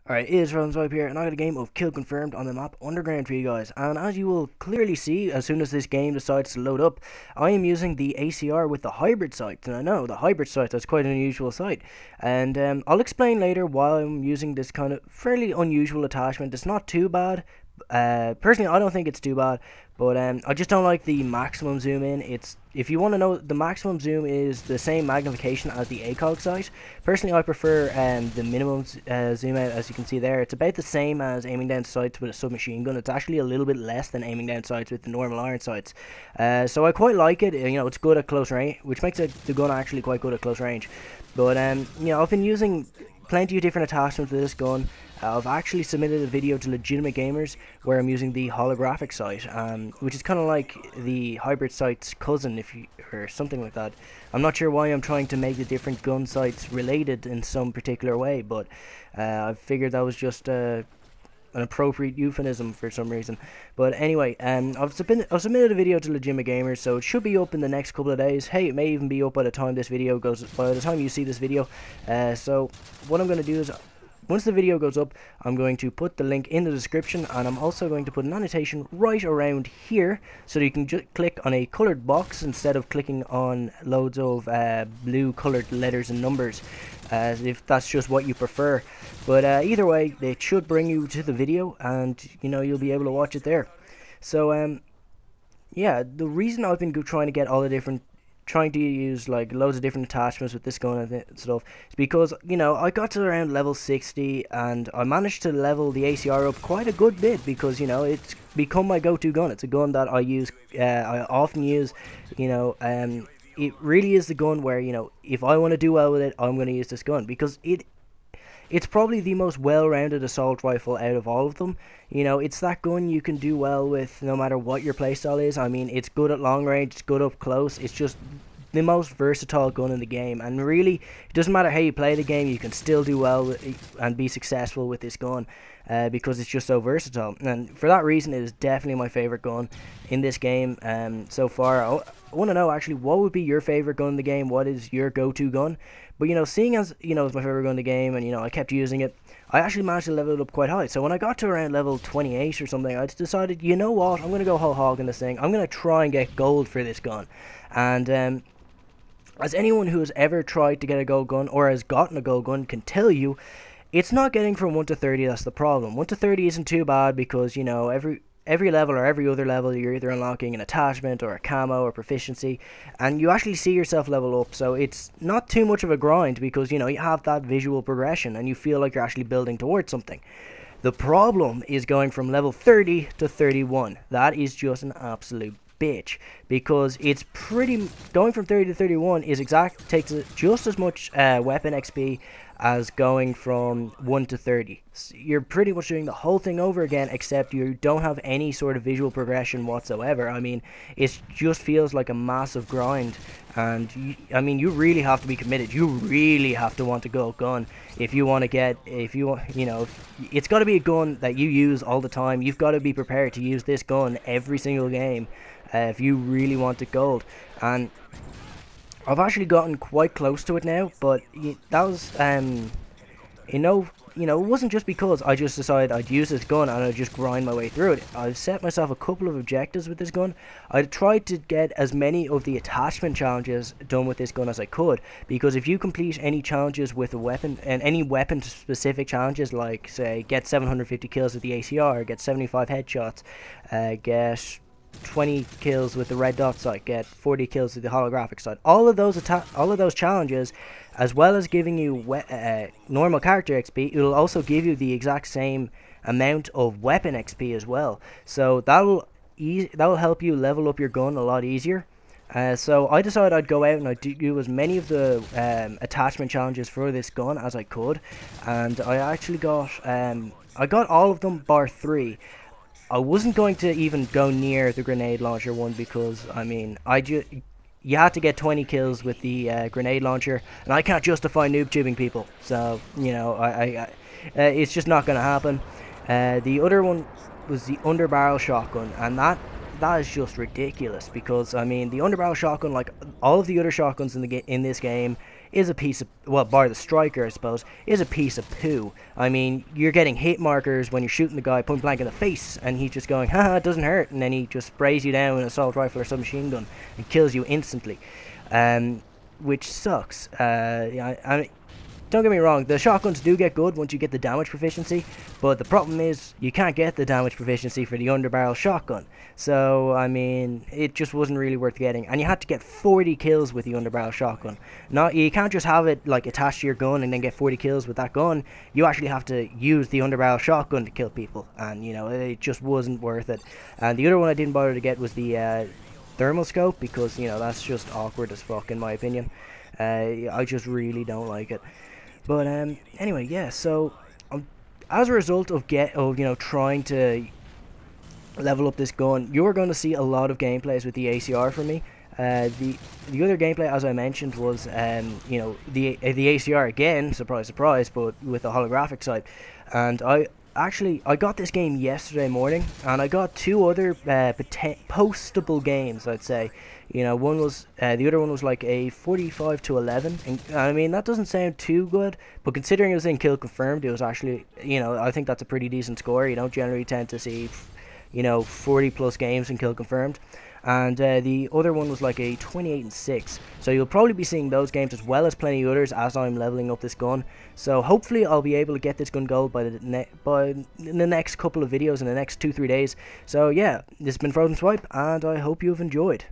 Alright, it is Swipe here, and I got a game of Kill Confirmed on the map Underground for you guys. And as you will clearly see, as soon as this game decides to load up, I am using the ACR with the hybrid sight. And I know, the hybrid sight, that's quite an unusual sight. And I'll explain later why I'm using this kind of fairly unusual attachment. It's not too bad. Personally, I don't think it's too bad, but I just don't like the maximum zoom in. If you want to know, the maximum zoom is the same magnification as the ACOG sight. Personally, I prefer the minimum zoom out. As you can see there, it's about the same as aiming down sights with a submachine gun. It's actually a little bit less than aiming down sights with the normal iron sights. So I quite like it. You know, it's good at close range, which makes the gun actually quite good at close range. But you know, I've been using plenty of different attachments for this gun. I've actually submitted a video to legitimate gamers where I'm using the holographic sight, which is kind of like the hybrid sight's cousin, or something like that. I'm not sure why I'm trying to make the different gun sights related in some particular way, but I figured that was just an appropriate euphemism for some reason. But anyway, I've submitted a video to legitimate gamers, so it should be up in the next couple of days. Hey, it may even be up by the time you see this video. So what I'm going to do is, once the video goes up, I'm going to put the link in the description, and I'm also going to put an annotation right around here so that you can just click on a coloured box instead of clicking on loads of blue coloured letters and numbers, if that's just what you prefer. But either way, it should bring you to the video, and you know, you'll be able to watch it there. So yeah, the reason I've been trying to use like loads of different attachments with this gun and stuff is because, you know, I got to around level 60 and I managed to level the ACR up quite a good bit because, you know, it's become my go-to gun. It's a gun that I often use. You know, it really is the gun where, you know, if I want to do well with it, I'm going to use this gun because it's probably the most well-rounded assault rifle out of all of them. You know, it's that gun you can do well with no matter what your playstyle is. I mean, it's good at long range, it's good up close, it's just the most versatile gun in the game. And really, it doesn't matter how you play the game, you can still do well and be successful with this gun because it's just so versatile. And for that reason, it is definitely my favorite gun in this game so far. I want to know, actually, what would be your favorite gun in the game? What is your go-to gun? But, you know, seeing as, you know, it's my favorite gun in the game and, you know, I kept using it, I actually managed to level it up quite high. So when I got to around level 28 or something, I decided, you know what, I'm going to go whole hog in this thing. I'm going to try and get gold for this gun. And as anyone who has ever tried to get a gold gun or has gotten a gold gun can tell you, it's not getting from 1 to 30 that's the problem. 1 to 30 isn't too bad because, you know, every level or every other level you're either unlocking an attachment or a camo or proficiency, and you actually see yourself level up, so it's not too much of a grind because, you know, you have that visual progression and you feel like you're actually building towards something. The problem is going from level 30 to 31. That is just an absolute bitch because it's going from 30 to 31 takes just as much weapon XP as going from 1 to 30. So you're pretty much doing the whole thing over again, except you don't have any sort of visual progression whatsoever. I mean, it just feels like a massive grind, and I mean, you really have to be committed. You really have to want a gold gun if you want to get, you know, it's got to be a gun that you use all the time. You've got to be prepared to use this gun every single game if you really want the gold. And I've actually gotten quite close to it now, but that was, you know, it wasn't just because I just decided I'd use this gun and I'd just grind my way through it. I've set myself a couple of objectives with this gun. I tried to get as many of the attachment challenges done with this gun as I could, because if you complete any challenges with a weapon, and any weapon-specific challenges, like, say, get 750 kills with the ACR, get 75 headshots, get 20 kills with the red dot sight, get 40 kills with the holographic sight. All of those challenges, as well as giving you normal character XP, it will also give you the exact same amount of weapon XP as well. So that will help you level up your gun a lot easier. So I decided I'd go out and I'd do as many of the attachment challenges for this gun as I could, and I actually got I got all of them bar 3. I wasn't going to even go near the grenade launcher one because, I mean, you had to get 20 kills with the grenade launcher, and I can't justify noob tubing people. So, you know, it's just not going to happen. The other one was the underbarrel shotgun, and that is just ridiculous because, I mean, the underbarrel shotgun, like all of the other shotguns in this game, is a piece of, well, bar the striker, I suppose, is a piece of poo. I mean, you're getting hit markers when you're shooting the guy point blank in the face, and he's just going, haha, it doesn't hurt, and then he just sprays you down with an assault rifle or submachine gun and kills you instantly, which sucks. I mean, don't get me wrong, the shotguns do get good once you get the damage proficiency, but the problem is you can't get the damage proficiency for the underbarrel shotgun. So, I mean, it just wasn't really worth getting. And you had to get 40 kills with the underbarrel shotgun. You can't just have it like attached to your gun and then get 40 kills with that gun. You actually have to use the underbarrel shotgun to kill people, and you know, it just wasn't worth it. And the other one I didn't bother to get was the thermal scope, because you know, that's just awkward as fuck in my opinion. I just really don't like it. But anyway, yeah. So as a result of trying to level up this gun, you're going to see a lot of gameplays with the ACR from me. The other gameplay, as I mentioned, was you know, the ACR again, surprise surprise, but with the holographic side. And I got this game yesterday morning, and I got two other postable games, I'd say. You know, one was the other one was like a 45 to 11, and I mean, that doesn't sound too good, but considering it was in kill confirmed, it was actually, you know, I think that's a pretty decent score. You don't generally tend to see, you know, 40 plus games in kill confirmed. And the other one was like a 28 and 6. So you'll probably be seeing those games as well as plenty of others as I'm leveling up this gun. So hopefully I'll be able to get this gun gold by the next couple of videos in the next 2-3 days. So yeah, this has been Frozen Swipe, and I hope you've enjoyed.